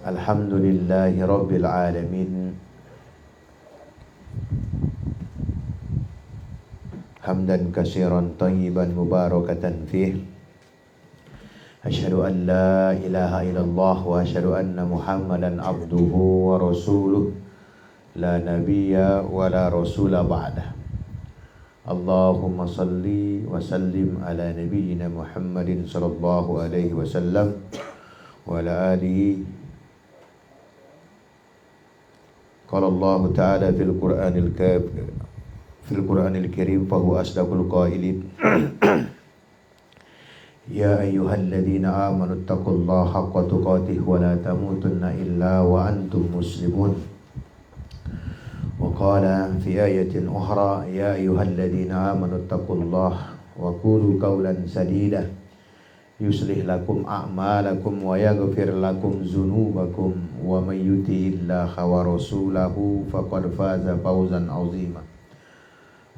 Alhamdulillahi Rabbil Alamin. Hamdan katsiran thayyiban mubarakatan fih. Asyhadu an la ilaha illallah wa asyhadu anna Muhammadan abduhu wa rasuluh. La nabiyya wa la rasula ba'dah. Allahumma salli wa sallim ala nabiyyina Muhammadin sallallahu alaihi wasallam wa ala alihi. Qala Allah Ta'ala fil Qur'anil Karim fa huwa asdaqul qailin. Ya ayyuhalladzina amanu taqullaha haqqa tuqatih wa la tamutunna illa wa antum muslimun. Wa qala fi ayatin ukhra ya ayyuhalladzina amanu taqullaha wa qulu qawlan sadida yuslih lakum a'malakum wa yaghfir lakum dzunubakum wa may yuti'illaha wa rasulahu faqad faza fawzan 'azima.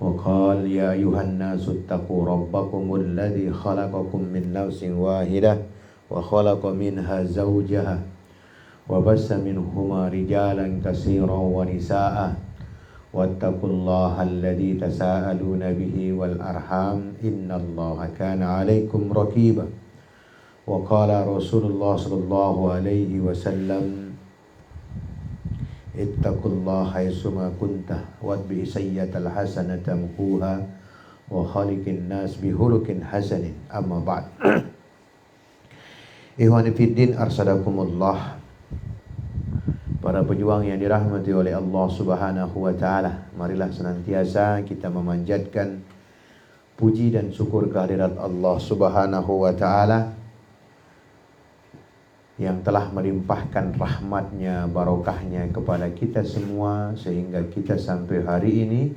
Wa qala ya ayyuhan nasu ittaqu rabbakumul ladzi khalaqakum min nafsin wahidah wa khalaqa minha zawjaha wa bassa minhuma rijalan katsiran wa nisaa'a wattaqullaha alladzi tasaaluna bihi wal arham innallaha kana 'alaikum raqiba. Wa qala Rasulullah sallallahu alaihi wasallam ittaqullaha haitsuma kunta watbi sayyatal hasanata muquha wa khaliqin nas bihulukin hasanin. Amma ba'd. Ikhwani fiddin arsadakumullah. Para pejuang yang dirahmati oleh Allah Subhanahu wa taala, marilah senantiasa kita memanjatkan puji dan syukur kehadirat Allah Subhanahu wa taala yang telah melimpahkan rahmatnya, barokahnya kepada kita semua, sehingga kita sampai hari ini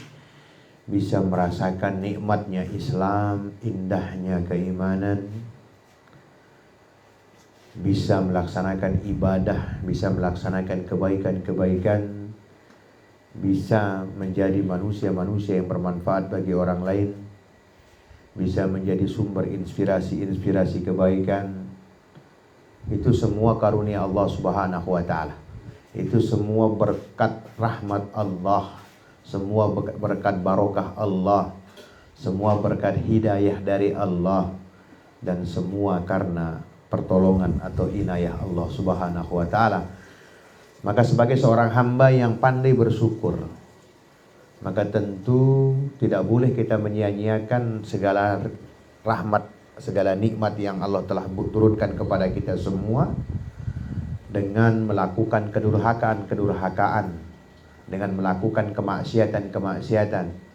bisa merasakan nikmatnya Islam, indahnya keimanan, bisa melaksanakan ibadah, bisa melaksanakan kebaikan-kebaikan, bisa menjadi manusia-manusia yang bermanfaat bagi orang lain, bisa menjadi sumber inspirasi-inspirasi kebaikan. Itu semua karunia Allah Subhanahu wa taala. Itu semua berkat rahmat Allah, semua berkat barokah Allah, semua berkat hidayah dari Allah, dan semua karena pertolongan atau inayah Allah Subhanahu wa taala. Maka sebagai seorang hamba yang pandai bersyukur, maka tentu tidak boleh kita menyia-nyiakan segala rahmat, segala nikmat yang Allah telah turunkan kepada kita semua dengan melakukan kedurhakaan, dengan melakukan kemaksiatan.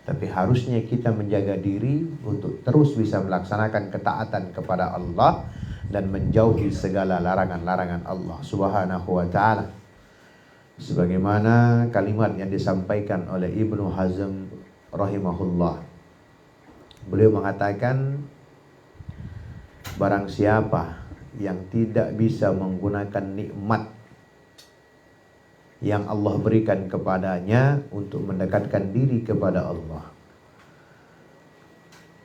Tapi harusnya kita menjaga diri untuk terus bisa melaksanakan ketaatan kepada Allah dan menjauhi segala larangan-larangan Allah Subhanahu wa taala. Sebagaimana kalimat yang disampaikan oleh Ibnu Hazm rahimahullah. Beliau mengatakan, barang siapa yang tidak bisa menggunakan nikmat yang Allah berikan kepadanya untuk mendekatkan diri kepada Allah,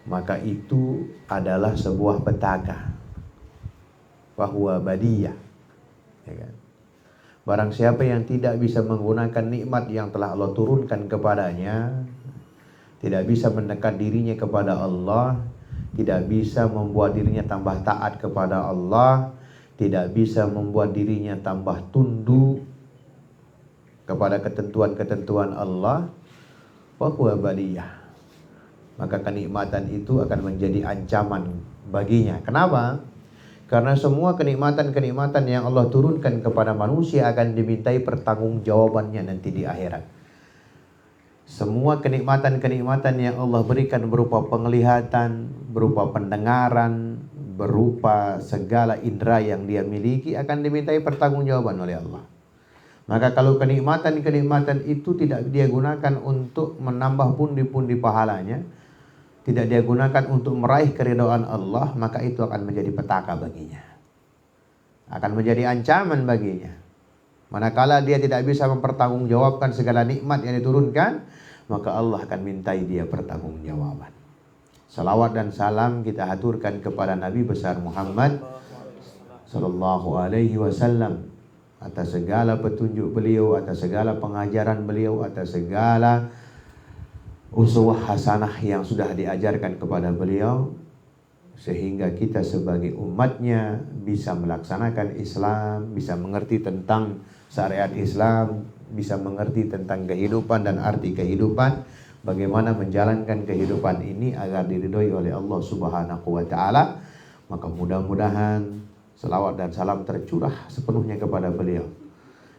maka itu adalah sebuah petaka, bahwa badiyah, ya kan? Barang siapa yang tidak bisa menggunakan nikmat yang telah Allah turunkan kepadanya, tidak bisa mendekat dirinya kepada Allah, tidak bisa membuat dirinya tambah taat kepada Allah, tidak bisa membuat dirinya tambah tunduk kepada ketentuan-ketentuan Allah, bahwa baliyah, maka kenikmatan itu akan menjadi ancaman baginya. Kenapa? Karena semua kenikmatan-kenikmatan yang Allah turunkan kepada manusia akan dimintai pertanggungjawabannya nanti di akhirat. Semua kenikmatan-kenikmatan yang Allah berikan berupa penglihatan, berupa pendengaran, berupa segala indera yang dia miliki akan dimintai pertanggungjawaban oleh Allah. Maka kalau kenikmatan-kenikmatan itu tidak dia gunakan untuk menambah pundi-pundi pahalanya, tidak dia gunakan untuk meraih keridhaan Allah, maka itu akan menjadi petaka baginya, akan menjadi ancaman baginya. Manakala dia tidak bisa mempertanggungjawabkan segala nikmat yang diturunkan, maka Allah akan mintai dia pertanggungjawaban. Salawat dan salam kita haturkan kepada Nabi besar Muhammad sallallahu alaihi wasallam, atas segala petunjuk beliau, atas segala pengajaran beliau, atas segala uswah hasanah yang sudah diajarkan kepada beliau, sehingga kita sebagai umatnya bisa melaksanakan Islam, bisa mengerti tentang syariat Islam, bisa mengerti tentang kehidupan dan arti kehidupan, bagaimana menjalankan kehidupan ini agar diridhoi oleh Allah Subhanahu wa taala. Maka mudah-mudahan selawat dan salam tercurah sepenuhnya kepada beliau,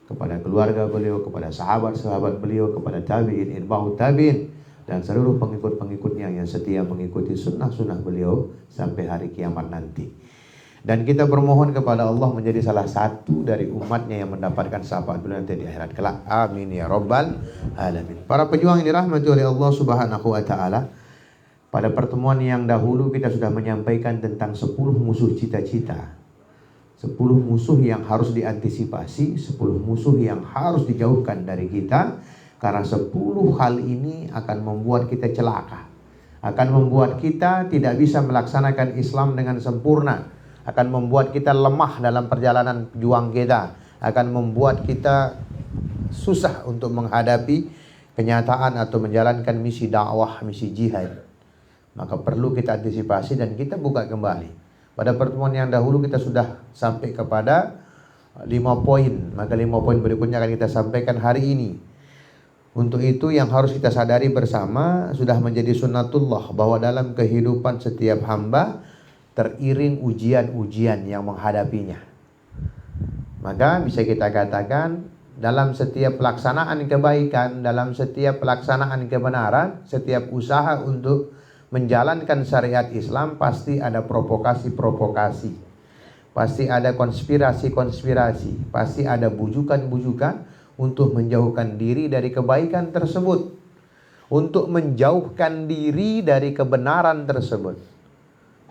kepada keluarga beliau, kepada sahabat-sahabat beliau, kepada tabi'in, itba'ut tabi'in, dan seluruh pengikut-pengikutnya yang setia mengikuti sunnah-sunnah beliau sampai hari kiamat nanti. Dan kita bermohon kepada Allah menjadi salah satu dari umatnya yang mendapatkan syafaat beliau nanti di akhirat kelak. Amin ya rabbal alamin. Para pejuang yang dirahmati oleh Allah Subhanahu wa taala, pada pertemuan yang dahulu kita sudah menyampaikan tentang 10 musuh cita-cita. 10 musuh yang harus diantisipasi, 10 musuh yang harus dijauhkan dari kita, karena 10 hal ini akan membuat kita celaka, akan membuat kita tidak bisa melaksanakan Islam dengan sempurna, akan membuat kita lemah dalam perjalanan juang kita, akan membuat kita susah untuk menghadapi kenyataan atau menjalankan misi dakwah, misi jihad. Maka perlu kita antisipasi dan kita buka kembali. Pada pertemuan yang dahulu kita sudah sampai kepada 5 poin. Maka 5 poin berikutnya akan kita sampaikan hari ini. Untuk itu yang harus kita sadari bersama, sudah menjadi sunnatullah bahwa dalam kehidupan setiap hamba teriring ujian-ujian yang menghadapinya. Maka bisa kita katakan dalam setiap pelaksanaan kebaikan, dalam setiap pelaksanaan kebenaran, setiap usaha untuk menjalankan syariat Islam pasti ada provokasi-provokasi, pasti ada konspirasi-konspirasi, pasti ada bujukan-bujukan untuk menjauhkan diri dari kebaikan tersebut, untuk menjauhkan diri dari kebenaran tersebut.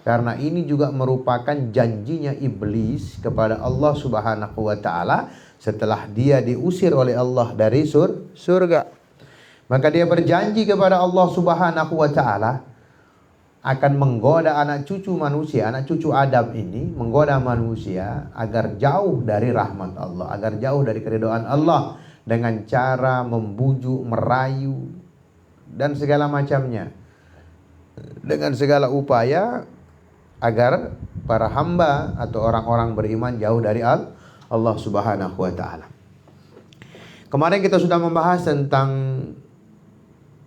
Karena ini juga merupakan janjinya iblis kepada Allah Subhanahu wa taala setelah dia diusir oleh Allah dari surga. Maka dia berjanji kepada Allah Subhanahu wa taala akan menggoda anak cucu manusia, anak cucu Adam ini menggoda manusia agar jauh dari rahmat Allah, agar jauh dari keridhaan Allah dengan cara membujuk, merayu dan segala macamnya, dengan segala upaya agar para hamba atau orang-orang beriman jauh dari Allah Subhanahu wa taala. Kemarin kita sudah membahas tentang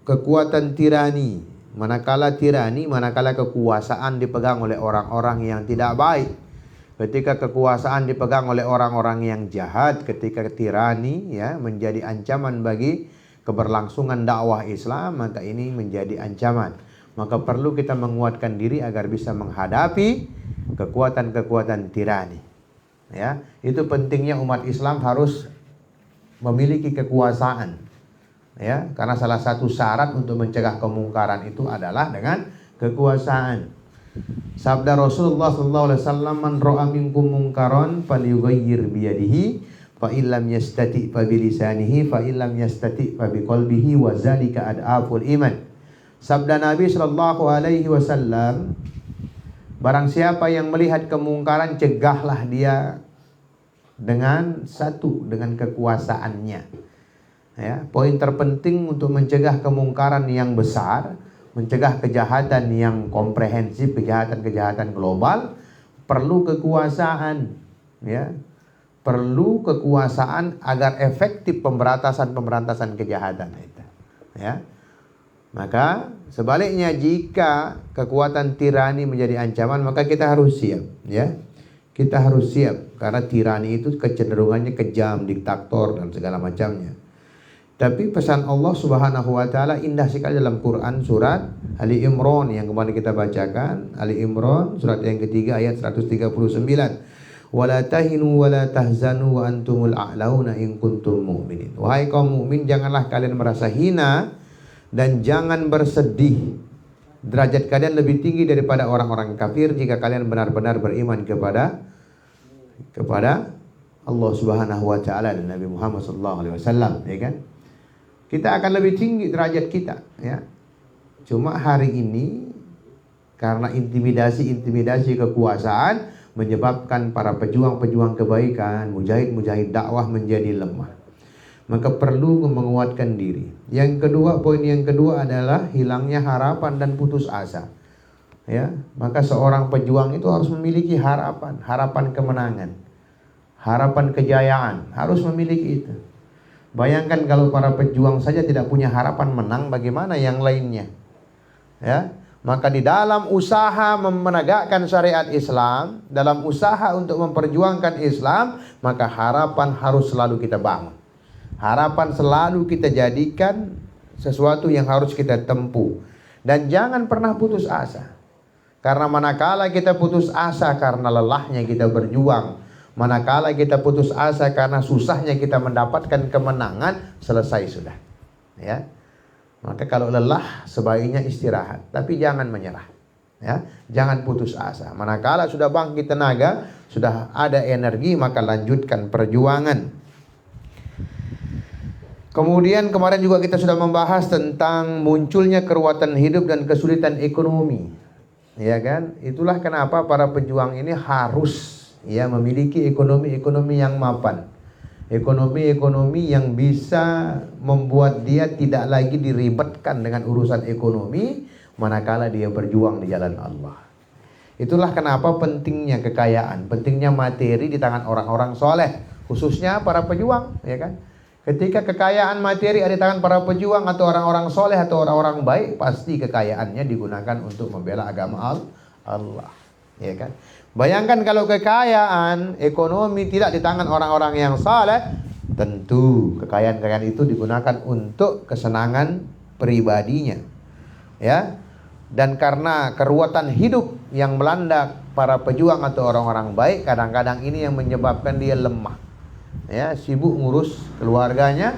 kekuatan tirani. Manakala kekuasaan dipegang oleh orang-orang yang tidak baik, ketika kekuasaan dipegang oleh orang-orang yang jahat, ketika tirani menjadi ancaman bagi keberlangsungan dakwah Islam, maka ini menjadi ancaman. Maka perlu kita menguatkan diri agar bisa menghadapi kekuatan-kekuatan tirani. Ya, itu pentingnya umat Islam harus memiliki kekuasaan. Ya, karena salah satu syarat untuk mencegah kemungkaran itu adalah dengan kekuasaan. Sabda Rasulullah sallallahu alaihi wasallam, "Man ra'a minkum munkaran falyughayyir bi yadihi, fa illam yastati' fa bi lisanihi, fa illam yastati' fa bi qalbihi wa zalika ad'aful iman." Sabda Nabi sallallahu alaihi wasallam, barang siapa yang melihat kemungkaran, cegahlah dia dengan kekuasaannya. Ya, poin terpenting untuk mencegah kemungkaran yang besar, mencegah kejahatan yang komprehensif, kejahatan-kejahatan global, perlu kekuasaan. Ya, perlu kekuasaan agar efektif pemberantasan kejahatan itu. Ya, maka sebaliknya jika kekuatan tirani menjadi ancaman, maka kita harus siap. Ya, kita harus siap karena tirani itu kecenderungannya kejam, diktator dan segala macamnya. Tapi pesan Allah Subhanahu wa taala indah sekali dalam Quran surat Ali Imran yang kemarin kita bacakan. Ali Imran surat yang ketiga ayat 139. Wala tahinu wala tahzanu wa antumul a'launa in kuntum mu'minin. Wahai kaum mukmin, janganlah kalian merasa hina dan jangan bersedih. Derajat kalian lebih tinggi daripada orang-orang kafir jika kalian benar-benar beriman kepada Allah Subhanahu wa taala dan Nabi Muhammad sallallahu alaihi wasallam, ya kan? Kita akan lebih tinggi derajat kita, ya. Cuma hari ini karena intimidasi kekuasaan menyebabkan para pejuang-pejuang kebaikan, mujahid-mujahid dakwah menjadi lemah. Maka perlu menguatkan diri. Poin yang kedua adalah hilangnya harapan dan putus asa. Ya, maka seorang pejuang itu harus memiliki harapan, harapan kemenangan, harapan kejayaan, harus memiliki itu. Bayangkan kalau para pejuang saja tidak punya harapan menang, bagaimana yang lainnya? Ya, maka di dalam usaha menegakkan syariat Islam, dalam usaha untuk memperjuangkan Islam, maka harapan harus selalu kita bangun. Harapan selalu kita jadikan sesuatu yang harus kita tempuh. Dan jangan pernah putus asa. Karena manakala kita putus asa karena lelahnya kita berjuang, manakala kita putus asa karena susahnya kita mendapatkan kemenangan, selesai sudah. Ya. Maka kalau lelah sebaiknya istirahat, tapi jangan menyerah. Ya, jangan putus asa. Manakala sudah bangkit tenaga, sudah ada energi, maka lanjutkan perjuangan. Kemudian kemarin juga kita sudah membahas tentang munculnya keruatan hidup dan kesulitan ekonomi. Ya kan? Itulah kenapa para pejuang ini harus memiliki ekonomi yang mapan. Ekonomi yang bisa membuat dia tidak lagi diribetkan dengan urusan ekonomi manakala dia berjuang di jalan Allah. Itulah kenapa pentingnya kekayaan, pentingnya materi di tangan orang-orang soleh, khususnya para pejuang, ya kan? Ketika kekayaan materi ada di tangan para pejuang atau orang-orang soleh atau orang-orang baik, pasti kekayaannya digunakan untuk membela agama Allah, ya kan? Bayangkan kalau kekayaan ekonomi tidak di tangan orang-orang yang saleh, tentu kekayaan itu digunakan untuk kesenangan pribadinya, ya. Dan karena keruatan hidup yang melanda para pejuang atau orang-orang baik, kadang-kadang ini yang menyebabkan dia lemah. Ya, sibuk ngurus keluarganya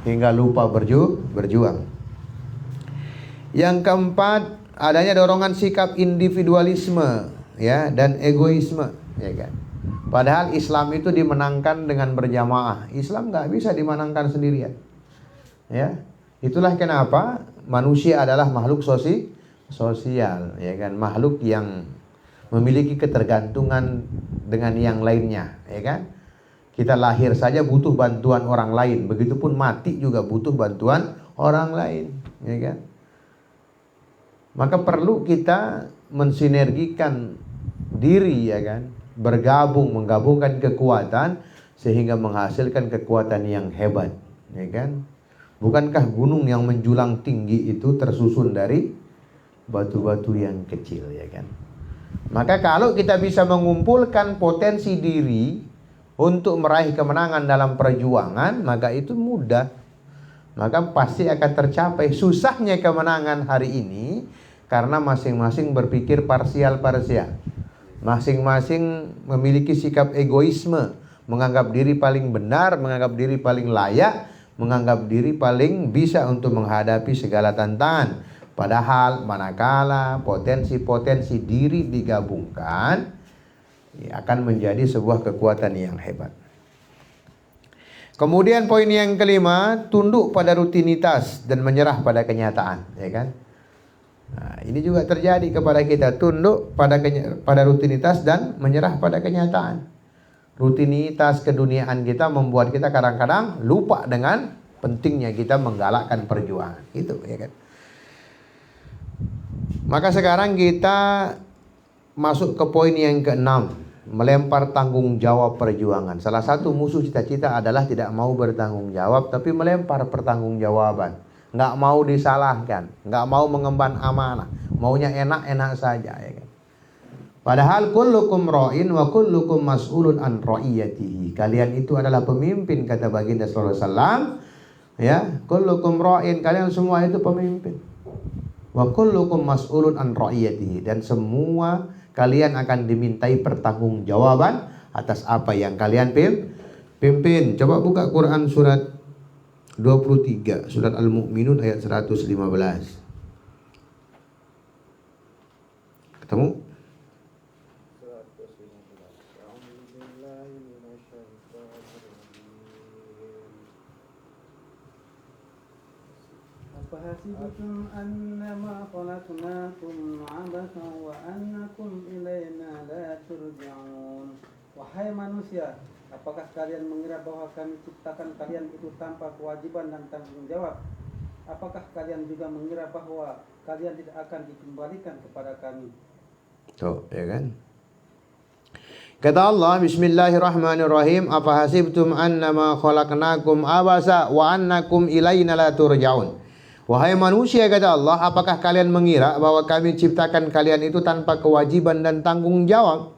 hingga lupa berjuang. Yang keempat, adanya dorongan sikap individualisme, ya, dan egoisme, ya kan. Padahal Islam itu dimenangkan dengan berjamaah. Islam nggak bisa dimenangkan sendirian. Ya, itulah kenapa manusia adalah makhluk sosial, ya kan, makhluk yang memiliki ketergantungan dengan yang lainnya, ya kan. Kita lahir saja butuh bantuan orang lain, begitupun mati juga butuh bantuan orang lain, ya kan. Maka perlu kita mensinergikan diri, ya kan, menggabungkan kekuatan sehingga menghasilkan kekuatan yang hebat, ya kan. Bukankah gunung yang menjulang tinggi itu tersusun dari batu-batu yang kecil, ya kan. Maka kalau kita bisa mengumpulkan potensi diri untuk meraih kemenangan dalam perjuangan, maka itu mudah. Maka pasti akan tercapai. Susahnya kemenangan hari ini karena masing-masing berpikir parsial-parsial. Masing-masing memiliki sikap egoisme, menganggap diri paling benar, menganggap diri paling layak, menganggap diri paling bisa untuk menghadapi segala tantangan. Padahal manakala potensi-potensi diri digabungkan, akan menjadi sebuah kekuatan yang hebat. Kemudian poin yang kelima, tunduk pada rutinitas dan menyerah pada kenyataan, ya kan? Nah, ini juga terjadi kepada kita, tunduk pada rutinitas dan menyerah pada kenyataan. Rutinitas keduniaan kita membuat kita kadang-kadang lupa dengan pentingnya kita menggalakkan perjuangan, itu, ya kan? Maka sekarang kita masuk ke poin yang keenam, melempar tanggung jawab perjuangan. Salah satu musuh cita-cita adalah tidak mau bertanggung jawab, tapi melempar pertanggungjawaban. Nggak mau disalahkan, nggak mau mengemban amanah, maunya enak-enak saja, ya kan? Padahal kullukum ra'in wa kullukum mas'ulun an ra'iyatihi. Kalian itu adalah pemimpin, kata baginda sallallahu alaihi wasallam. Ya, kullukum ra'in, kalian semua itu pemimpin. Wa kullukum mas'ulun an ra'iyatihi, dan semua kalian akan dimintai pertanggungjawaban atas apa yang kalian pimpin. Coba buka Quran surat 23, surat Al-Mu'minun ayat 115. Ketemu? أفحسبتم أنما خلقناكم عبثا وأنكم إلينا لا ترجعون. Wahai manusia, apakah kalian mengira bahwa kami ciptakan kalian itu tanpa kewajiban dan tanggung jawab? Apakah kalian juga mengira bahwa kalian tidak akan dikembalikan kepada kami? Tuh, ya kan? Kata Allah, Bismillahirrahmanirrahim, afahasibtum annama khalaqnakum abasa wa annakum ilaina la turja'un. Wahai manusia, kata Allah, apakah kalian mengira bahwa kami ciptakan kalian itu tanpa kewajiban dan tanggung jawab?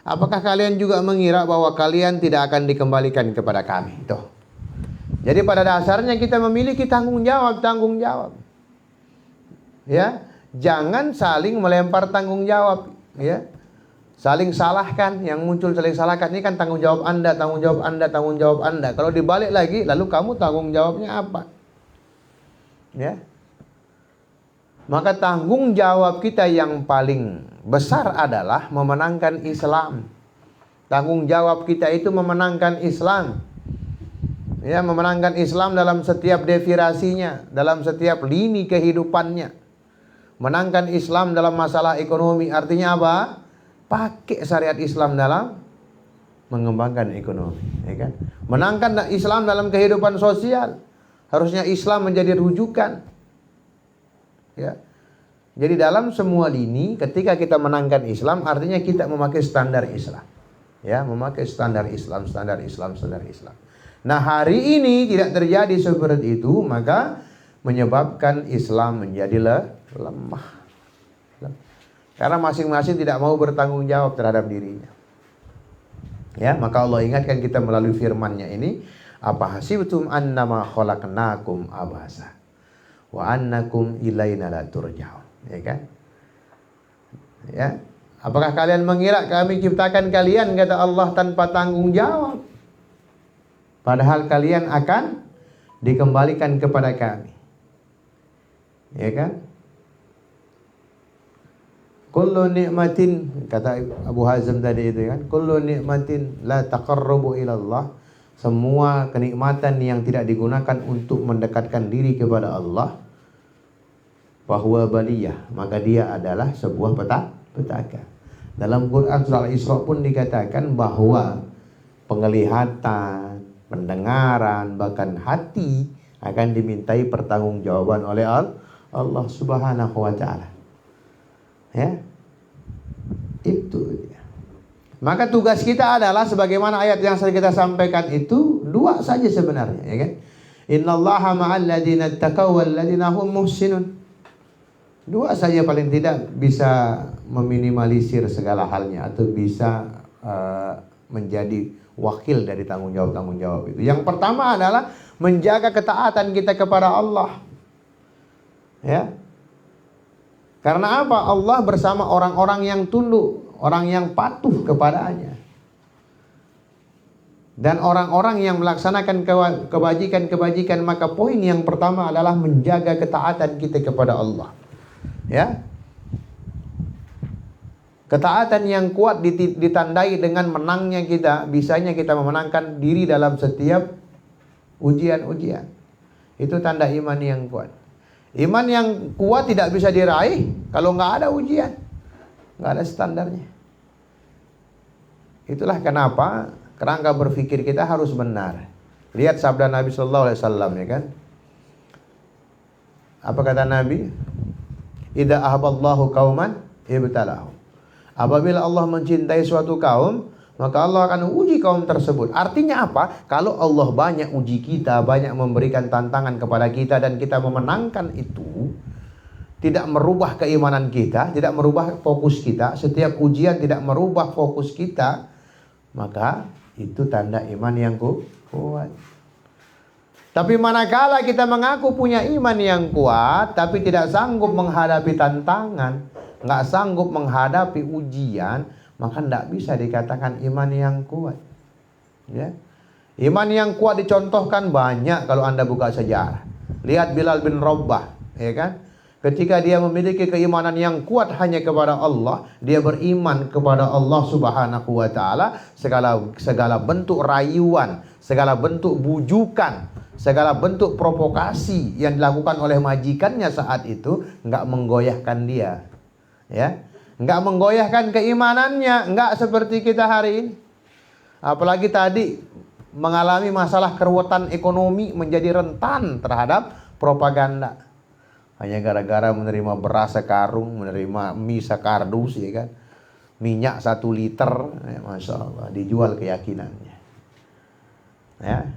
Apakah kalian juga mengira bahwa kalian tidak akan dikembalikan kepada kami? Tuh. Jadi pada dasarnya kita memiliki tanggung jawab. Ya, jangan saling melempar tanggung jawab, ya. Saling salahkan, yang muncul saling salahkan ini kan tanggung jawab Anda. Kalau dibalik lagi, lalu kamu tanggung jawabnya apa? Ya. Maka tanggung jawab kita yang paling besar adalah memenangkan Islam. Tanggung jawab kita itu memenangkan Islam. Ya, memenangkan Islam dalam setiap definisinya, dalam setiap lini kehidupannya. Menangkan Islam dalam masalah ekonomi, artinya apa? Pakai syariat Islam dalam mengembangkan ekonomi, ya kan? Menangkan Islam dalam kehidupan sosial. Harusnya Islam menjadi rujukan. Ya. Jadi dalam semua lini ketika kita menangkan Islam artinya kita memakai standar Islam. Ya, memakai standar Islam. Nah, hari ini tidak terjadi seperti itu, maka menyebabkan Islam menjadi lemah. Karena masing-masing tidak mau bertanggung jawab terhadap dirinya. Ya, maka Allah ingatkan kita melalui firman-Nya ini, apa hasibtum annama khalaqnakum abasa wa annakum ilaina la turja'un. Ya kan? Ya. Apakah kalian mengira kami ciptakan kalian, kata Allah, tanpa tanggung jawab? Padahal kalian akan dikembalikan kepada kami. Ya kan? Kullu ni'matin, kata Abu Hazm tadi itu kan, kullu ni'matin la taqarrubu ila Allah. Semua kenikmatan yang tidak digunakan untuk mendekatkan diri kepada Allah, bahwa baliyah, maka dia adalah sebuah petaka. Dalam Quran surah Al-Isra pun dikatakan bahwa penglihatan, pendengaran, bahkan hati akan dimintai pertanggungjawaban oleh Allah Subhanahu wa taala. Ya. Itu dia. Maka tugas kita adalah sebagaimana ayat yang kita sampaikan itu dua saja sebenarnya, ya kan? Innallaha ma'al ladzina taqaw wal ladzina hum muhsinun. Dua saja paling tidak bisa meminimalisir segala halnya atau bisa menjadi wakil dari tanggung jawab itu. Yang pertama adalah menjaga ketaatan kita kepada Allah. Ya. Karena apa? Allah bersama orang-orang yang tunduk, orang yang patuh kepadanya. Dan orang-orang yang melaksanakan kebajikan, maka poin yang pertama adalah menjaga ketaatan kita kepada Allah. Ya. Ketaatan yang kuat ditandai dengan menangnya kita, bisanya kita memenangkan diri dalam setiap ujian-ujian. Itu tanda iman yang kuat. Iman yang kuat tidak bisa diraih kalau nggak ada ujian, nggak ada standarnya. Itulah kenapa kerangka berpikir kita harus benar. Lihat sabda Nabi Sallallahu Alaihi Wasallam, ya kan? Apa kata Nabi? Idza ahabballahu qauman ibtalahum. Apabila Allah mencintai suatu kaum, maka Allah akan uji kaum tersebut. Artinya apa? Kalau Allah banyak uji kita, banyak memberikan tantangan kepada kita, dan kita memenangkan itu, tidak merubah keimanan kita, tidak merubah fokus kita, setiap ujian tidak merubah fokus kita, maka itu tanda iman yang kuat. Tapi manakala kita mengaku punya iman yang kuat, tapi tidak sanggup menghadapi tantangan, nggak sanggup menghadapi ujian, maka tidak bisa dikatakan iman yang kuat. Ya. Iman yang kuat dicontohkan banyak kalau Anda buka sejarah. Lihat Bilal bin Rabah, ya kan? Ketika dia memiliki keimanan yang kuat hanya kepada Allah, dia beriman kepada Allah Subhanahu wa taala, segala bentuk rayuan, segala bentuk bujukan, segala bentuk provokasi yang dilakukan oleh majikannya saat itu nggak menggoyahkan dia, ya, nggak menggoyahkan keimanannya, nggak seperti kita hari ini. Apalagi tadi mengalami masalah keruwetan ekonomi, menjadi rentan terhadap propaganda. Hanya gara-gara menerima beras sekarung, menerima mie sekardus, ya kan, minyak 1 liter, ya, Masya Allah, dijual keyakinannya. Ya.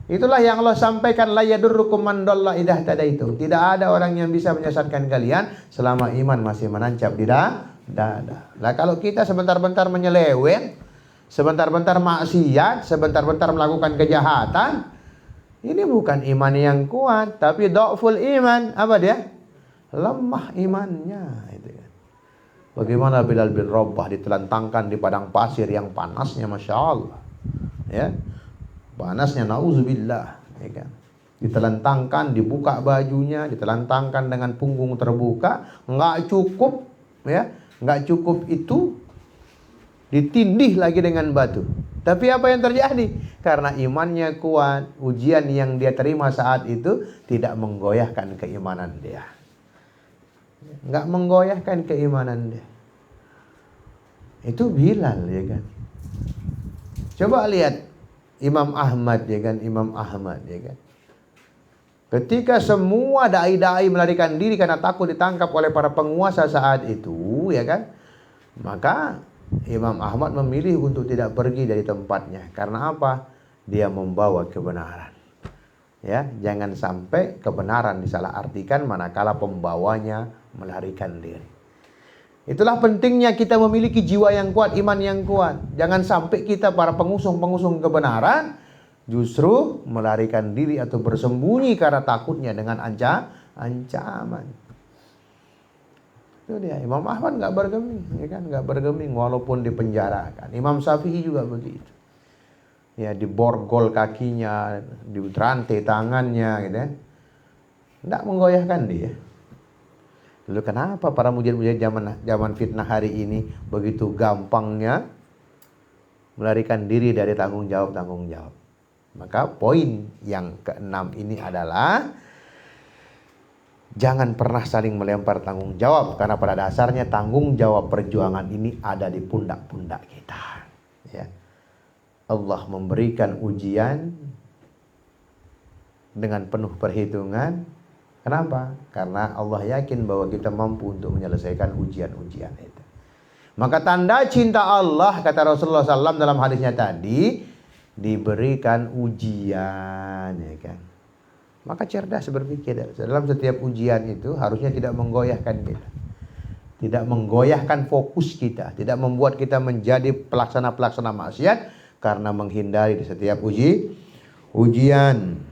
Itulah yang Allah sampaikan, la yadurrukum man dhalla idza tadaitum. Tidak ada orang yang bisa menyesatkan kalian selama iman masih menancap di dada. Lah kalau kita sebentar-bentar menyeleweng, sebentar-bentar maksiat, sebentar-bentar melakukan kejahatan, ini bukan iman yang kuat, tapi dhaful iman. Apa dia? Lemah imannya, itu kan. Bagaimana Bilal bin Rabah ditelantangkan di padang pasir yang panasnya Masya Allah, ya, panasnya nauzubillah, ya kan. Ditelantangkan, dibuka bajunya, ditelantangkan dengan punggung terbuka, nggak cukup, ya, nggak cukup itu, ditindih lagi dengan batu. Tapi apa yang terjadi? Karena imannya kuat, ujian yang dia terima saat itu tidak menggoyahkan keimanan dia, nggak menggoyahkan keimanan dia. Itu Bilal, ya kan. Coba lihat Imam Ahmad, ya kan, Imam Ahmad, ya kan. Ketika semua dai-dai melarikan diri karena takut ditangkap oleh para penguasa saat itu, ya kan, maka Imam Ahmad memilih untuk tidak pergi dari tempatnya. Karena apa? Dia membawa kebenaran. Ya, jangan sampai kebenaran disalahartikan manakala pembawanya melarikan diri. Itulah pentingnya kita memiliki jiwa yang kuat, iman yang kuat. Jangan sampai kita para pengusung-pengusung kebenaran justru melarikan diri atau bersembunyi karena takutnya dengan ancaman. Itu dia. Imam Ahmad nggak bergeming, ya kan, nggak bergeming walaupun dipenjarakan. Imam Syafi'i juga begitu. Ya, diborgol kakinya, dirantai tangannya, gitu ya. Nggak menggoyahkan dia. Lalu kenapa para mujahid-mujahid zaman fitnah hari ini begitu gampangnya melarikan diri dari tanggung jawab? Maka poin yang keenam ini adalah jangan pernah saling melempar tanggung jawab, karena pada dasarnya tanggung jawab perjuangan ini ada di pundak-pundak kita. Ya. Allah memberikan ujian dengan penuh perhitungan. Kenapa? Karena Allah yakin bahwa kita mampu untuk menyelesaikan ujian-ujian itu. Maka tanda cinta Allah, kata Rasulullah SAW dalam hadisnya tadi, diberikan ujian, ya kan. Maka cerdas berpikir dalam setiap ujian itu harusnya tidak menggoyahkan kita, tidak menggoyahkan fokus kita, tidak membuat kita menjadi pelaksana-pelaksana maksiat karena menghindari di setiap ujian.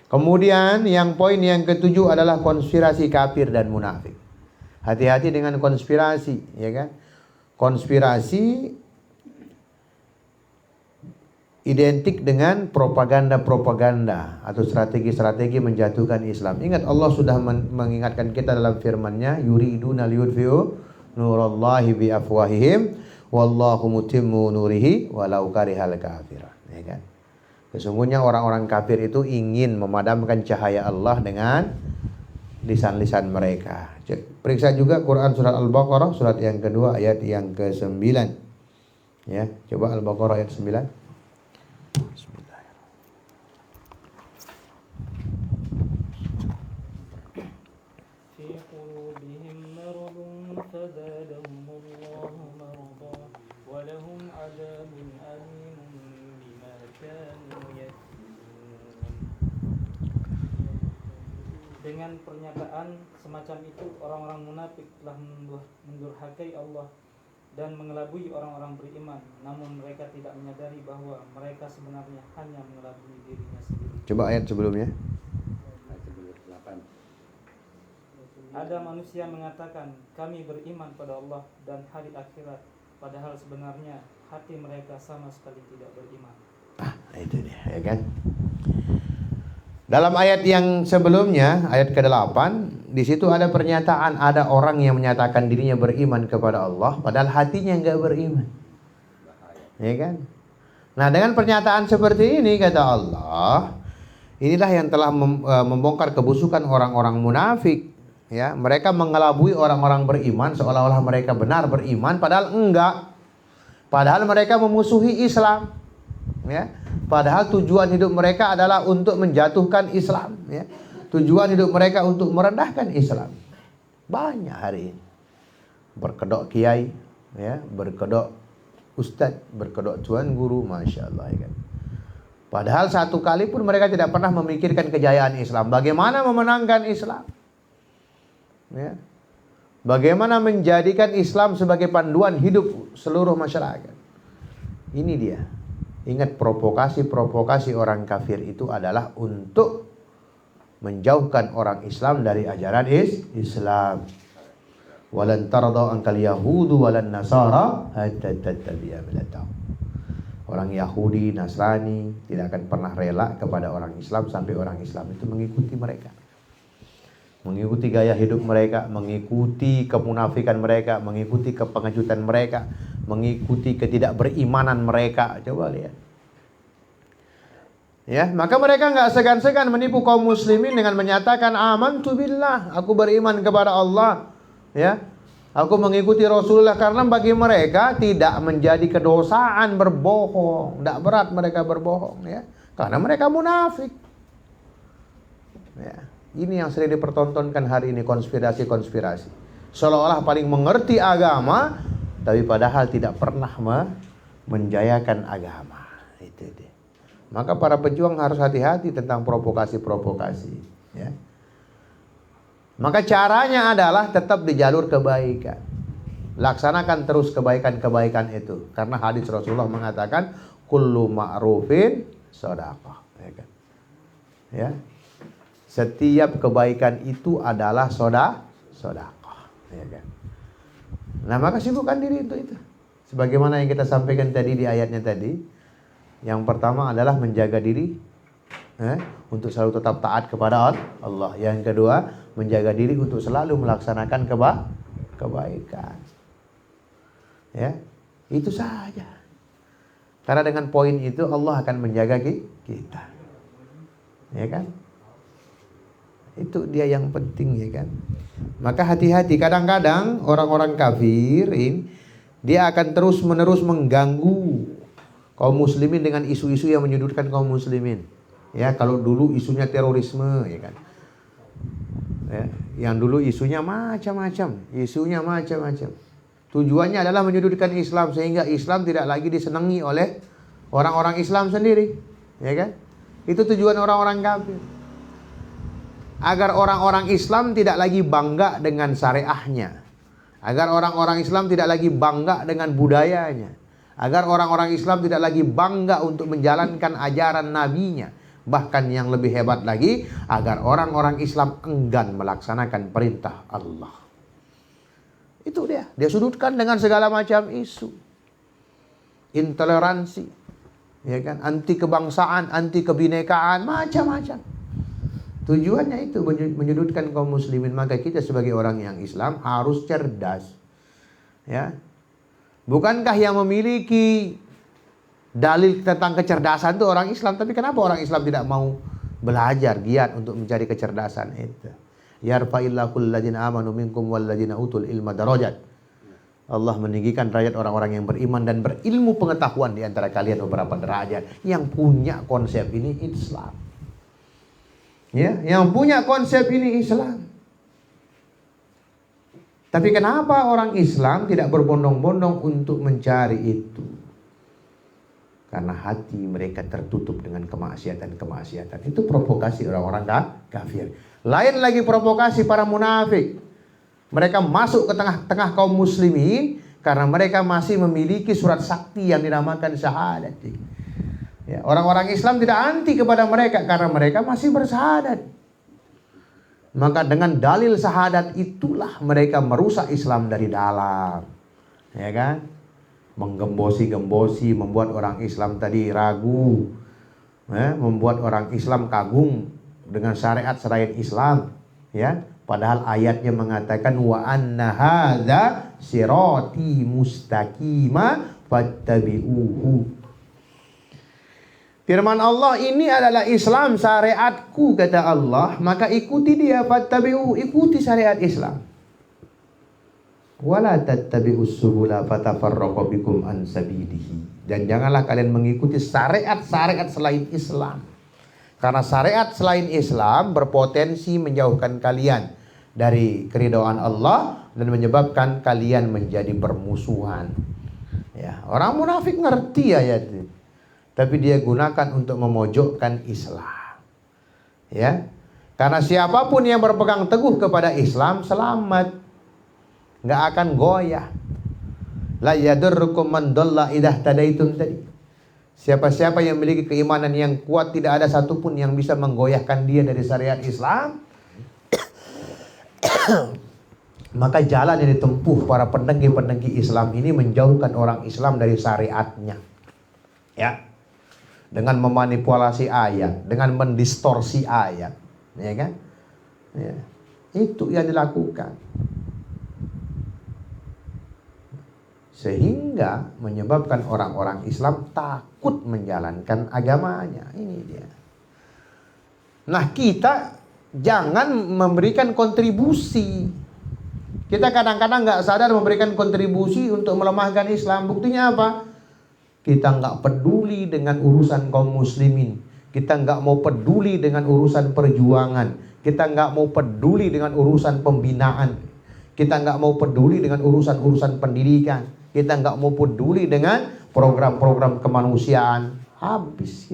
Kemudian yang poin yang ketujuh adalah konspirasi kafir dan munafik. Hati-hati dengan konspirasi, ya kan? Konspirasi identik dengan propaganda-propaganda atau strategi-strategi menjatuhkan Islam. Ingat, Allah sudah mengingatkan kita dalam firman-Nya, yuriduna liyudfi'u nurallahi bi afwahihim wallahu mutimmu nurihi walau karihal kafirun, ya kan? Sesungguhnya orang-orang kafir itu ingin memadamkan cahaya Allah dengan lisan-lisan mereka. Periksa juga Quran surat Al-Baqarah surat yang kedua ayat yang ke-9. Ya, coba Al-Baqarah ayat 9. Dengan pernyataan semacam itu, orang-orang munafik telah mendurhakai Allah dan mengelabui orang-orang beriman, namun mereka tidak menyadari bahwa mereka sebenarnya hanya mengelabui dirinya sendiri. Coba ayat sebelumnya. Ada manusia mengatakan, kami beriman pada Allah dan hari akhirat, padahal sebenarnya hati mereka sama sekali tidak beriman. Itu dia, ya kan? Dalam ayat yang sebelumnya, ayat ke-8, di situ ada pernyataan ada orang yang menyatakan dirinya beriman kepada Allah, padahal hatinya enggak beriman. Ya kan? Nah, dengan pernyataan seperti ini kata Allah, inilah yang telah membongkar kebusukan orang-orang munafik. Ya, mereka mengelabui orang-orang beriman seolah-olah mereka benar beriman, padahal enggak. Padahal mereka memusuhi Islam. Ya, padahal tujuan hidup mereka adalah untuk menjatuhkan Islam. Ya, tujuan hidup mereka untuk merendahkan Islam. Banyak hari ini berkedok kiai, ya, berkedok ustadz, berkedok tuan guru, masya Allah, ya kan. Padahal satu kali pun mereka tidak pernah memikirkan kejayaan Islam. Bagaimana memenangkan Islam? Ya. Bagaimana menjadikan Islam sebagai panduan hidup seluruh masyarakat? Ini dia. Ingat, provokasi-provokasi orang kafir itu adalah untuk menjauhkan orang Islam dari ajaran Islam. Walan tarda ankal yahudu walan nasara hatta tattabi'a millatahum. Orang Yahudi, Nasrani tidak akan pernah rela kepada orang Islam sampai orang Islam itu mengikuti mereka. Mengikuti gaya hidup mereka, mengikuti kemunafikan mereka, mengikuti kepengejutan mereka, mengikuti ketidakberimanan mereka. Coba lihat. Ya, maka mereka enggak segan-segan menipu kaum muslimin dengan menyatakan amantu billah, aku beriman kepada Allah. Ya, aku mengikuti Rasulullah, karena bagi mereka tidak menjadi kedosaan berbohong, tidak berat mereka berbohong, ya, karena mereka munafik. Ya, ini yang sering dipertontonkan hari ini, konspirasi-konspirasi, seolah-olah paling mengerti agama, tapi padahal tidak pernah menjayakan agama. Itu dia. Maka para pejuang harus hati-hati tentang provokasi-provokasi. Ya. Maka caranya adalah tetap di jalur kebaikan. Laksanakan terus kebaikan-kebaikan itu. Karena hadis Rasulullah mengatakan kullu ma'rufin shadaqah. Ya kan? Ya. Setiap kebaikan itu adalah sedekah. Ya kan? Nah, maka sibukkan diri untuk itu. Sebagaimana yang kita sampaikan tadi di ayatnya tadi. Yang pertama adalah menjaga diri untuk selalu tetap taat kepada Allah. Yang kedua, menjaga diri untuk selalu melaksanakan kebaikan. Ya, itu saja. Karena dengan poin itu Allah akan menjaga kita. Ya kan? Itu dia yang penting, ya kan? Maka hati-hati, kadang-kadang orang-orang kafirin dia akan terus-menerus mengganggu kaum muslimin dengan isu-isu yang menyudutkan kaum muslimin. Ya, kalau dulu isunya terorisme, ya kan. Ya, yang dulu isunya macam-macam. Tujuannya adalah menyudutkan Islam sehingga Islam tidak lagi disenangi oleh orang-orang Islam sendiri, ya kan? Itu tujuan orang-orang kafir. Agar orang-orang Islam tidak lagi bangga dengan syariahnya. Agar orang-orang Islam tidak lagi bangga dengan budayanya. Agar orang-orang Islam tidak lagi bangga untuk menjalankan ajaran nabinya. Bahkan yang lebih hebat lagi, agar orang-orang Islam enggan melaksanakan perintah Allah. Itu dia. Dia sudutkan dengan segala macam isu. Intoleransi, ya kan? Anti kebangsaan, anti kebinekaan, macam-macam. Tujuannya itu menyudutkan kaum muslimin. Maka kita sebagai orang yang Islam harus cerdas. Ya. Bukankah yang memiliki dalil tentang kecerdasan itu orang Islam? Tapi kenapa orang Islam tidak mau belajar, giat untuk mencari kecerdasan itu? Yarfa'illahu alladziina aamanu minkum walladziina utul ilma darajat. Allah meninggikan derajat orang-orang yang beriman dan berilmu pengetahuan di antara kalian beberapa derajat. Yang punya konsep ini Islam. Ya, yang punya konsep ini Islam. Tapi kenapa orang Islam tidak berbondong-bondong untuk mencari itu? Karena hati mereka tertutup dengan kemaksiatan-kemaksiatan. Itu provokasi orang-orang kafir. Lain lagi provokasi para munafik. Mereka masuk ke tengah-tengah kaum muslimin karena mereka masih memiliki surat sakti yang dinamakan syahadat. Ya, orang-orang Islam tidak anti kepada mereka karena mereka masih bersyahadat. Maka dengan dalil syahadat itulah mereka merusak Islam dari dalam. Ya kan? Menggembosi-gembosi, membuat orang Islam tadi ragu, membuat orang Islam kagum dengan syariat selain Islam, ya. Padahal ayatnya mengatakan wa anna hadza sirati mustaqima fattabi'uhu. Firman Allah, ini adalah Islam, syariatku, kata Allah, maka ikuti dia, fattabi'u, ikuti syariat Islam. Wala tattabi'us subula fatafarraqu bikum an sabilihi. Dan janganlah kalian mengikuti syariat-syariat selain Islam. Karena syariat selain Islam berpotensi menjauhkan kalian dari keridhaan Allah dan menyebabkan kalian menjadi bermusuhan. Ya, orang munafik ngerti ayat ini, tapi dia gunakan untuk memojokkan Islam. Ya, karena siapapun yang berpegang teguh kepada Islam selamat, nggak akan goyah. La yadurrukum man dhalla idza tadaitum tadi. Siapa-siapa yang memiliki keimanan yang kuat, tidak ada satupun yang bisa menggoyahkan dia dari syariat Islam. Maka jalan yang ditempuh para pendengki-pendengki Islam ini menjauhkan orang Islam dari syariatnya. Ya. Dengan memanipulasi ayat, dengan mendistorsi ayat, ya kan? Ya. Itu yang dilakukan. Sehingga menyebabkan orang-orang Islam takut menjalankan agamanya. Ini dia. Nah, kita jangan memberikan kontribusi. Kita kadang-kadang nggak sadar memberikan kontribusi untuk melemahkan Islam. Buktinya apa? Kita nggak peduli dengan urusan kaum muslimin. Kita nggak mau peduli dengan urusan perjuangan. Kita nggak mau peduli dengan urusan pembinaan. Kita nggak mau peduli dengan urusan-urusan pendidikan. Kita nggak mau peduli dengan program-program kemanusiaan. Habis,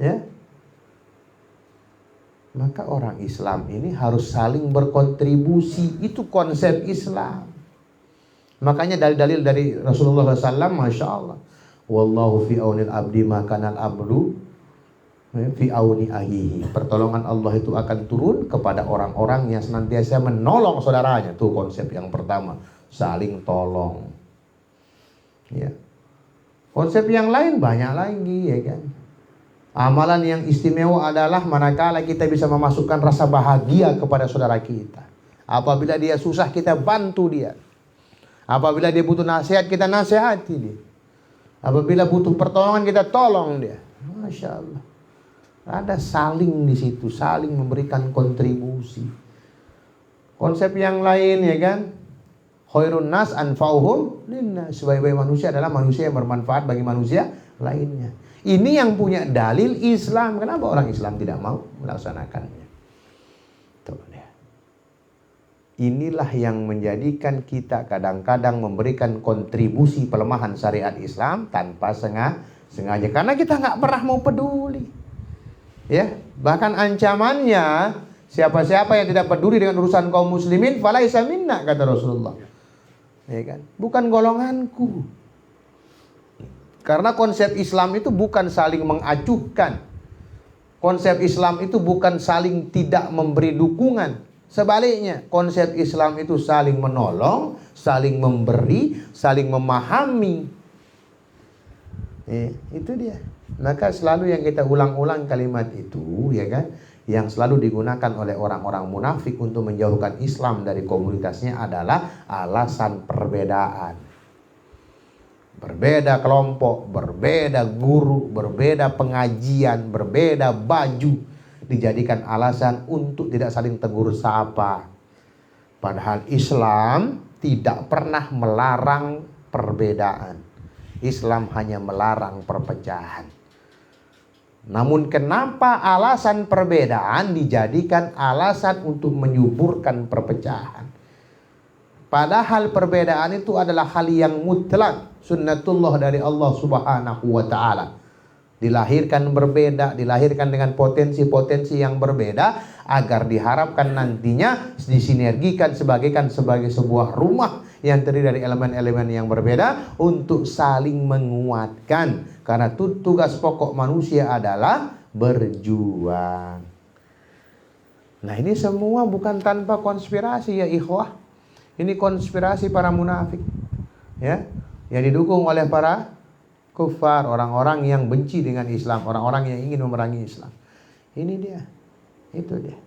ya. Maka orang Islam ini harus saling berkontribusi. Itu konsep Islam. Makanya dalil-dalil dari Rasulullah SAW, Masya Allah, wallahu fi aunil abdi makanal abdu fi auni ahihi. Pertolongan Allah itu akan turun kepada orang-orang yang senantiasa menolong saudaranya. Itu konsep yang pertama, saling tolong. Ya. Konsep yang lain banyak lagi, ya kan. Amalan yang istimewa adalah manakala kita bisa memasukkan rasa bahagia kepada saudara kita. Apabila dia susah, kita bantu dia. Apabila dia butuh nasihat, kita nasihati dia. Apabila butuh pertolongan, kita tolong dia. Masya Allah. Ada saling di situ, saling memberikan kontribusi. Konsep yang lain, ya kan, khairun nas anfa'uhum linnas. Sebaik-baik manusia adalah manusia yang bermanfaat bagi manusia lainnya. Ini yang punya dalil Islam. Kenapa orang Islam tidak mau melaksanakannya? Tuh dia. Inilah yang menjadikan kita kadang-kadang memberikan kontribusi pelemahan syariat Islam tanpa sengaja. Karena kita nggak pernah mau peduli. Ya, bahkan ancamannya, siapa-siapa yang tidak peduli dengan urusan kaum muslimin falaisa minna, kata Rasulullah. Ya kan? Bukan golonganku. Karena konsep Islam itu bukan saling mengacuhkan. Konsep Islam itu bukan saling tidak memberi dukungan. Sebaliknya, konsep Islam itu saling menolong, saling memberi, saling memahami. Itu dia. Maka selalu yang kita ulang-ulang kalimat itu, ya kan, yang selalu digunakan oleh orang-orang munafik untuk menjauhkan Islam dari komunitasnya adalah alasan perbedaan. Berbeda kelompok, berbeda guru, berbeda pengajian, berbeda baju, dijadikan alasan untuk tidak saling tegur sapa. Padahal Islam tidak pernah melarang perbedaan. Islam hanya melarang perpecahan. Namun kenapa alasan perbedaan dijadikan alasan untuk menyuburkan perpecahan? Padahal perbedaan itu adalah hal yang mutlak, sunnatullah dari Allah Subhanahu wa ta'ala. Dilahirkan berbeda, dilahirkan dengan potensi-potensi yang berbeda, agar diharapkan nantinya disinergikan sebagai sebuah rumah yang terdiri dari elemen-elemen yang berbeda untuk saling menguatkan. Karena tugas pokok manusia adalah berjuang. Nah, ini semua bukan tanpa konspirasi, ya ikhwah. Ini konspirasi para munafik, ya, yang didukung oleh para kufar, orang-orang yang benci dengan Islam, orang-orang yang ingin memerangi Islam. Ini dia, itu dia.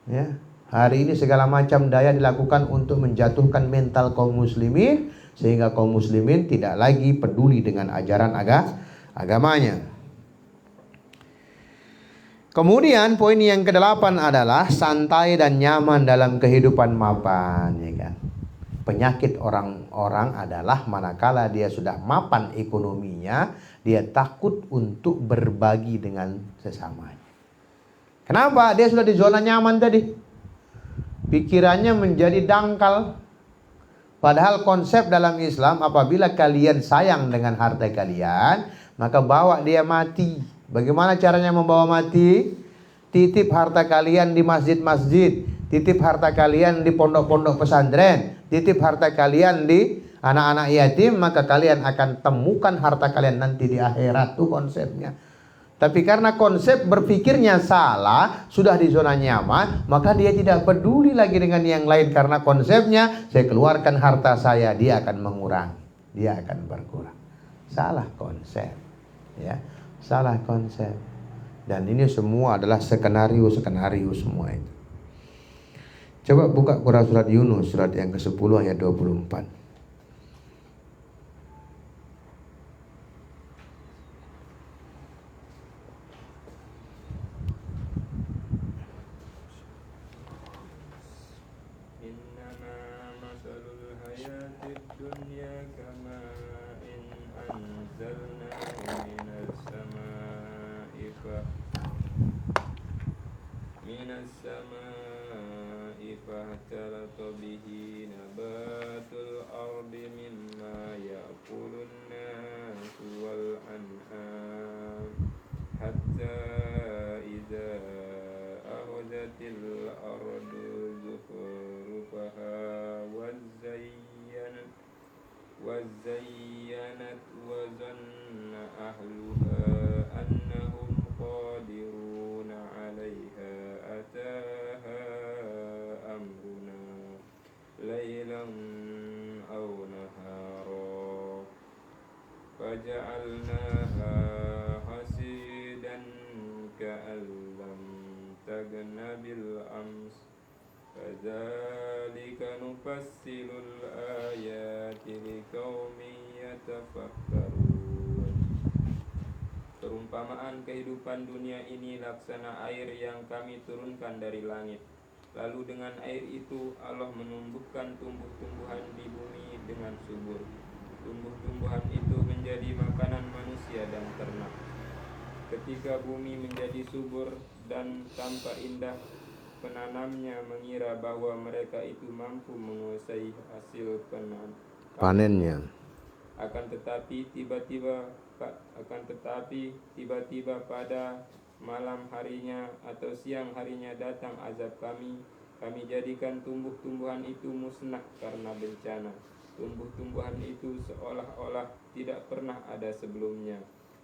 Ya, hari ini segala macam daya dilakukan untuk menjatuhkan mental kaum muslimin, sehingga kaum muslimin tidak lagi peduli dengan ajaran agamanya. Kemudian poin yang kedelapan adalah santai dan nyaman dalam kehidupan mapan, ya kan? Penyakit orang-orang adalah manakala dia sudah mapan ekonominya, dia takut untuk berbagi dengan sesamanya. Kenapa? Dia sudah di zona nyaman tadi. Pikirannya menjadi dangkal. Padahal konsep dalam Islam, apabila kalian sayang dengan harta kalian, maka bawa dia mati. Bagaimana caranya membawa mati? Titip harta kalian di masjid-masjid, titip harta kalian di pondok-pondok pesantren, titip harta kalian di anak-anak yatim, maka kalian akan temukan harta kalian nanti di akhirat. Itu konsepnya. Tapi karena konsep berpikirnya salah, sudah di zona nyaman, maka dia tidak peduli lagi dengan yang lain. Karena konsepnya, saya keluarkan harta saya, dia akan mengurangi, dia akan berkurang. Salah konsep, ya. Salah konsep. Dan ini semua adalah skenario semua itu. Coba buka Quran surat Yunus, surat yang ke-10 ayat 24. فاختلط به نبات الأرض مما يأكل الناس والأنعام حتى إذا أخذت الأرض زخرفها وزينت وظن أهلها أنهم قادرون عليها أتاها أمرنا ليلا أو نهارا فجعلناها حصيدا كأن لم تغن بالأمس كذلك نفصل الآيات لقوم يتفكرون. Perumpamaan kehidupan dunia ini laksana air yang kami turunkan dari langit. Lalu dengan air itu Allah menumbuhkan tumbuh-tumbuhan di bumi dengan subur. Tumbuh-tumbuhan itu menjadi makanan manusia dan ternak. Ketika bumi menjadi subur dan tampak indah, penanamnya mengira bahwa mereka itu mampu menguasai hasil panennya. Akan tetapi tiba-tiba pada malam harinya atau siang harinya datang azab kami jadikan tumbuh-tumbuhan itu musnah karena bencana. Tumbuh-tumbuhan itu seolah-olah tidak pernah ada sebelumnya.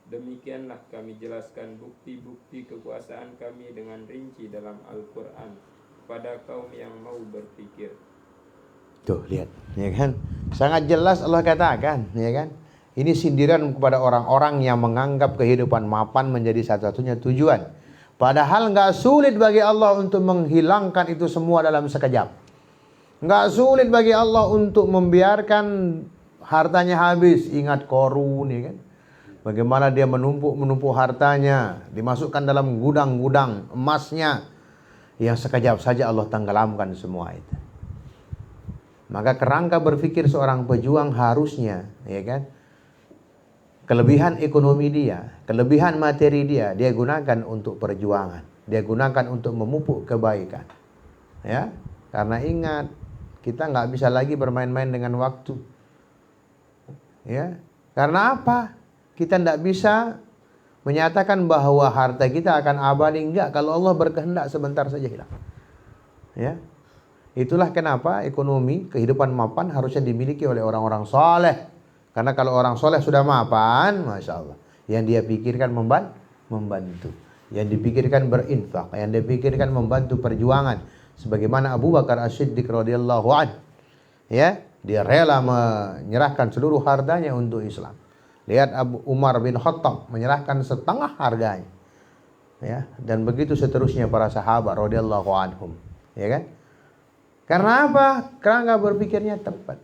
Demikianlah kami jelaskan bukti-bukti kekuasaan kami dengan rinci dalam Al-Quran pada kaum yang mau berpikir. Tuh lihat, ya kan? Sangat jelas Allah katakan, ya kan? Ini sindiran kepada orang-orang yang menganggap kehidupan mapan menjadi satu-satunya tujuan. Padahal nggak sulit bagi Allah untuk menghilangkan itu semua dalam sekejap. Nggak sulit bagi Allah untuk membiarkan hartanya habis. Ingat Korun, ya kan? Bagaimana dia menumpuk hartanya, dimasukkan dalam gudang-gudang emasnya, yang sekejap saja Allah tenggelamkan semua itu. Maka kerangka berpikir seorang pejuang harusnya, ya kan, kelebihan ekonomi dia, kelebihan materi dia gunakan untuk perjuangan, dia gunakan untuk memupuk kebaikan, ya. Karena ingat, kita nggak bisa lagi bermain-main dengan waktu, ya. Karena apa? Kita tidak bisa menyatakan bahwa harta kita akan abadi, enggak. Kalau Allah berkehendak sebentar saja hilang, ya. Itulah kenapa ekonomi, kehidupan mapan harusnya dimiliki oleh orang-orang soleh. Karena kalau orang soleh sudah mapan, Masya Allah, yang dia pikirkan membantu, yang dipikirkan berinfak, yang dipikirkan membantu perjuangan. Sebagaimana Abu Bakar As-Siddiq radhiyallahu anhu, ya, dia rela menyerahkan seluruh hartanya untuk Islam. Lihat Abu Umar bin Khattab menyerahkan setengah harganya, ya, dan begitu seterusnya para sahabat radhiyallahu anhum, ya kan? Karena apa? Karena berpikirnya tepat.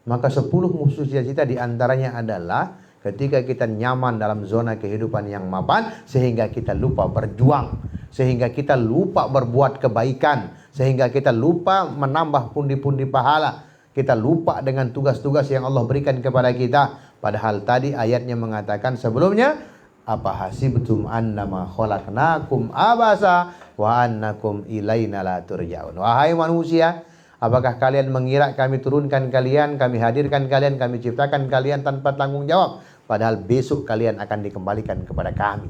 Maka 10 musuh cita-cita diantaranya adalah Ketika kita nyaman dalam zona kehidupan yang mapan, sehingga kita lupa berjuang, sehingga kita lupa berbuat kebaikan, sehingga kita lupa menambah pundi-pundi pahala, kita lupa dengan tugas-tugas yang Allah berikan kepada kita. Padahal tadi ayatnya mengatakan sebelumnya, apa hasibtum annama khalaqnakum abasa wa annakum ilaina la turja'un. Wahai manusia, apakah kalian mengira kami turunkan kalian, kami hadirkan kalian, kami ciptakan kalian tanpa tanggung jawab? Padahal besok kalian akan dikembalikan kepada kami.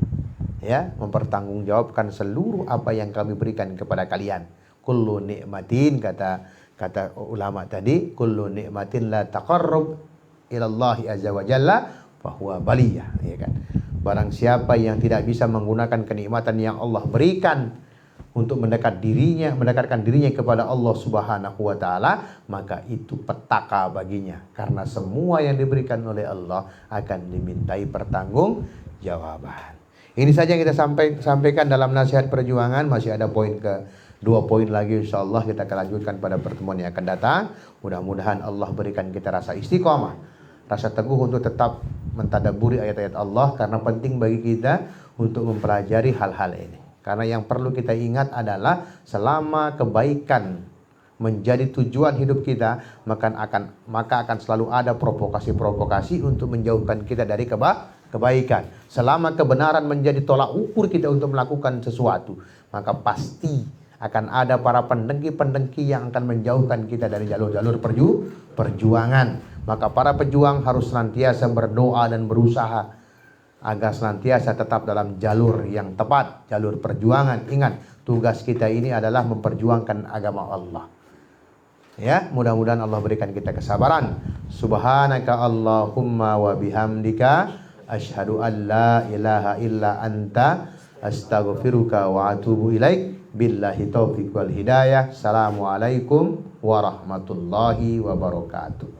Ya, mempertanggungjawabkan seluruh apa yang kami berikan kepada kalian. Kullu nikmatin, kata ulama tadi, kullu nikmatin la taqarrub ilallahi azza wa jalla fahuwa baliyah, ya kan? Barang siapa yang tidak bisa menggunakan kenikmatan yang Allah berikan untuk mendekatkan dirinya kepada Allah Subhanahu wa taala, maka itu petaka baginya, karena semua yang diberikan oleh Allah akan dimintai pertanggungjawaban. Ini saja yang kita sampaikan dalam nasihat perjuangan. Masih ada dua poin lagi, insyaallah kita akan lanjutkan pada pertemuan yang akan datang. Mudah-mudahan Allah berikan kita rasa istiqomah, rasa teguh untuk tetap mentadaburi ayat-ayat Allah, karena penting bagi kita untuk mempelajari hal-hal ini. Karena yang perlu kita ingat adalah selama kebaikan menjadi tujuan hidup kita, maka akan selalu ada provokasi-provokasi untuk menjauhkan kita dari kebaikan. Selama kebenaran menjadi tolak ukur kita untuk melakukan sesuatu, maka pasti akan ada para pendengki-pendengki yang akan menjauhkan kita dari jalur-jalur perjuangan. Maka para pejuang harus senantiasa berdoa dan berusaha agar senantiasa tetap dalam jalur yang tepat, jalur perjuangan. Ingat, tugas kita ini adalah memperjuangkan agama Allah. Ya, mudah-mudahan Allah berikan kita kesabaran. Subhanaka Allahumma wa bihamdika asyhadu an la ilaha illa anta astaghfiruka wa atubu ilaik. Billahi taufiq wal hidayah. Assalamualaikum warahmatullahi wabarakatuh.